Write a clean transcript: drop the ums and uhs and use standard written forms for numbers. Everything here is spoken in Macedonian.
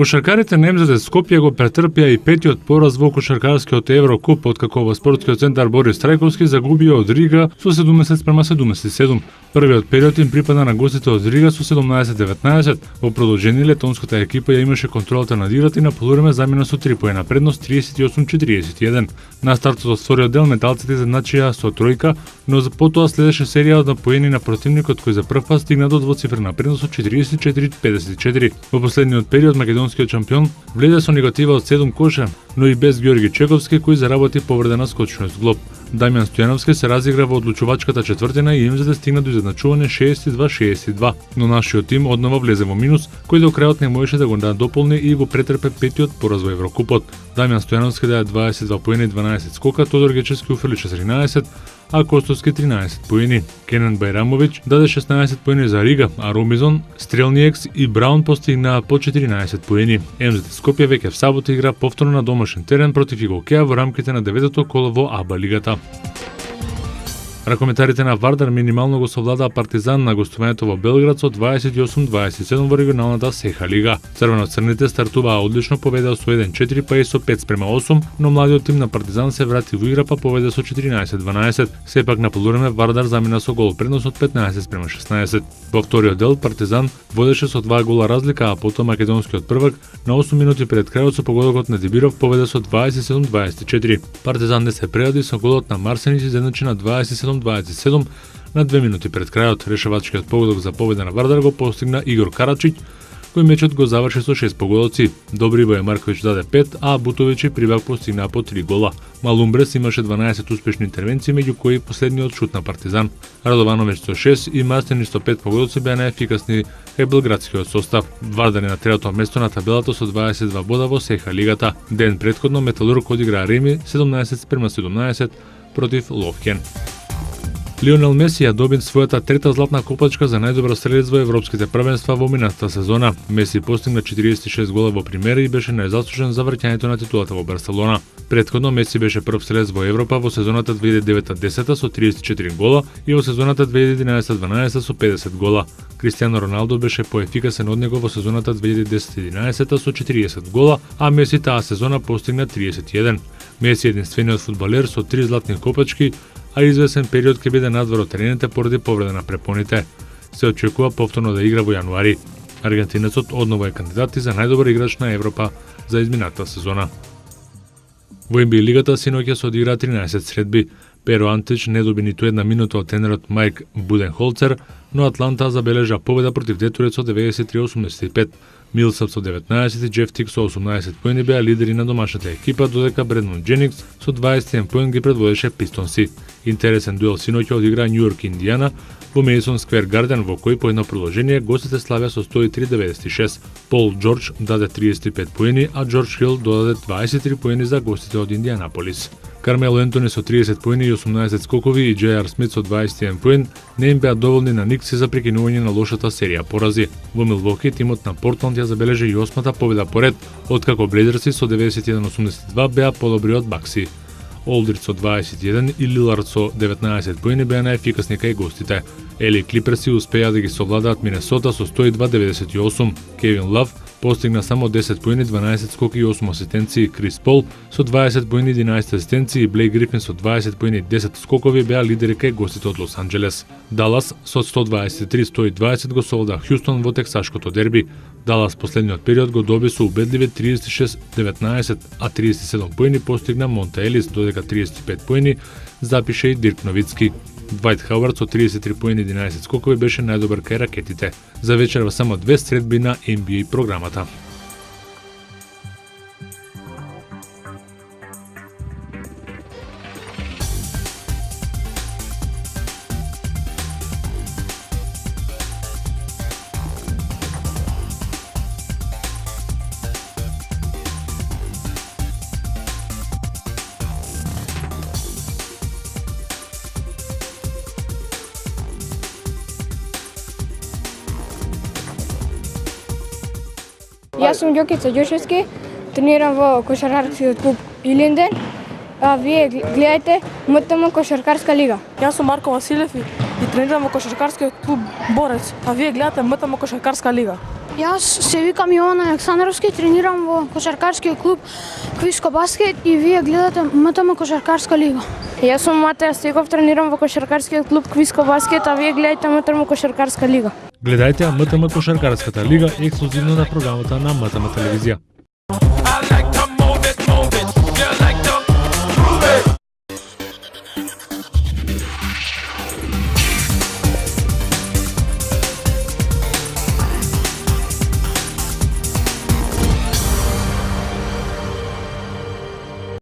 Кошаркарите на МЗД Скопје го претрпеа и петиот пораз во кошаркарскиот Еврокуп, откако во спортскиот центар Борис Трајковски загубија од Рига со 70-77. Првиот период им припада на гостите од Рига со 17-19. Во продолжение летонската екипа ја имаше контролата над играта и на полувреме замина со 3 поена предност 38-41. На стартот од вториот дел металците изедначија со тројка, но за потоа следеше серија од поени на противникот кој за прв пат стигна до двоцифрена предност од 44-54. Во последниот период македонскиот шампион влезе со негатива од 7 коша, но и без Георги Чековски кој заработи повреда на скочниот зглоб. Дамјан Стојановски се разигра во одлучувачката четвртина и МЗД стигна до изедначување 62-62, но нашиот тим однова влезе во минус, кој до крајот не можеше да го дополни и го претрпе петиот пораз во Еврокупот. Дамјан Стојановски даде 22 поени, 12 скока, Тодор Гечевски уфрли 14, а Костовски 13 поени. Кенен Бајрамовиќ даде 16 поени за Рига, а Ромизон, Стрелниекс и Браун постигнаа по 14 поени. МЗД Скопје веќе в сабота игра повторно на домашен терен против Игокеа во рамките на 9-то коло во АБА лигата. Ракометарите на Вардар минимално го совладаа Партизан на гостувањето во Белград со 28-27 во регионалната Сеха лига. Црвено-црните стартуваа одлично, победеа со 1-4 па и со 5-8, но младиот тим на Партизан се врати во игра па победе со 14-12. Сепак на полувреме Вардар замина со гол предност од 15-16. Во вториот дел Партизан водеше со 2 гола разлика, а потоа македонскиот првак на 8 минути пред крајот со погодокот на Дебиров победе со 27-24. Партизан не се предади со голот на Марсенич изедначи на 27-27 на 2 минути пред крајот. Решавачкиот погодок за победа на Вардар го постигна Игор Карачиќ, кој мечот го заврши со 6 погодоци. Добрибој Марковиќ даде 5, а Бутовиќ и Прибак постигнаа по 3 гола. Малумбрес имаше 12 успешни интервенции, меѓу кои последниот шут на Партизан. Радовановиќ со 6 и Мастени со 5 погодоци беа најефикасни кај белградскиот состав. Вардар е на третото место на табелата со 22 бода во Сеха лигата. Ден претходно Металург одигра реми 17-17 против Ловкен. Лионел Меси ја доби својата трета златна копачка за најдобар стрелец во европските првенства во минатата сезона. Меси постигна 46 гола во примера и беше најзаслужен за враќањето на титулата во Барселона. Претходно Меси беше прв стрелец во Европа во сезоната 2009-10 со 34 гола и во сезоната 2011-12 со 50 гола. Кристијано Роналдо беше поефикасен од него во сезоната 2010-11 со 40 гола, а Меси таа сезона постигна 31. Меси е единствениот фудбалер со 3 златни копачки, а извесен период ќе биде надвор од терените поради повреда на препоните. Се очекува повторно да игра во јануари. Аргентинецот одново е кандидат и за најдобар играч на Европа за изминатата сезона. Во NBA лигата синоќа се одигра 13 средби. Перо Антич не доби ниту една минута од тренерот Мајк Буденхолцер, но Атланта забележа победа против Детройт со 93-85. Милсап со 19 и Джеф Тик со 18 поени беа лидери на домашната екипа, додека Бредон Дженикс со 21 поен ги предводеше Пистонси. Интересен дуел синоќа одигра Нью Йорк Индијана во Мейсон Сквер Гарден, во кој по едно продолжение гостите славеа со 103-96. Пол Џорџ даде 35 поени, а Џорџ Хил додаде 23 поени за гостите од Индијанаполис. Кармело Ентони со 30 поени и 18 скокови и Џејар Смит со 21 поен не им беа доволни на Никси за прекинување на лошата серија порази. Во Милвоки тимот на Портланд ја забележи и 8-та победа поред, откако Блейзерси со 91-82 беа подобри од Бакси. Олдрич со 21 и Лилард со 19 поени беа најефикасни кај гостите. Ели Клиперси успеа да ги совладаат Минесота со 102-98. Кевин Лав постигна само 10 поени, 12 скоки и 8 асистенции. Крис Пол со 20 поени, 11 асистенции и Блейк Грифин со 20 поени, 10 скокови беа лидери кај гостите од Лос Анџелес. Далас со 123-120 го совлада Хјустон во тексашкото дерби. Далас последниот период го доби со убедливи 36-19, а 37 поени постигна Монте Елис, додека 35 поени запише и Дирк Новицки. Двајт Хауард со 33 поени, 11 скокови беше најдобар кај ракетите. За вечерва само 2 средби на NBA програмата. Јас сум Ѓокица Ѓошевски, тренирам во кошаркарскиот клуб Илинден, а вие гледајте МТМ Кошаркарска лига. Јас сум Марко Василев и тренирам во кошаркарскиот клуб Борец, а вие гледате МТМ Кошаркарска лига. Јас се викам Јован Александровски, тренирам во кошаркарскиот клуб Квиско баскет и вие гледате МТМ кошаркарска лига. Јас сум Матеја Стеков, тренирам во кошаркарскиот клуб Квиско баскет, а вие гледате МТМ кошаркарска лига. Гледајте МТМ кошаркарската лига ексклузивно на програмата на МТМ телевизија.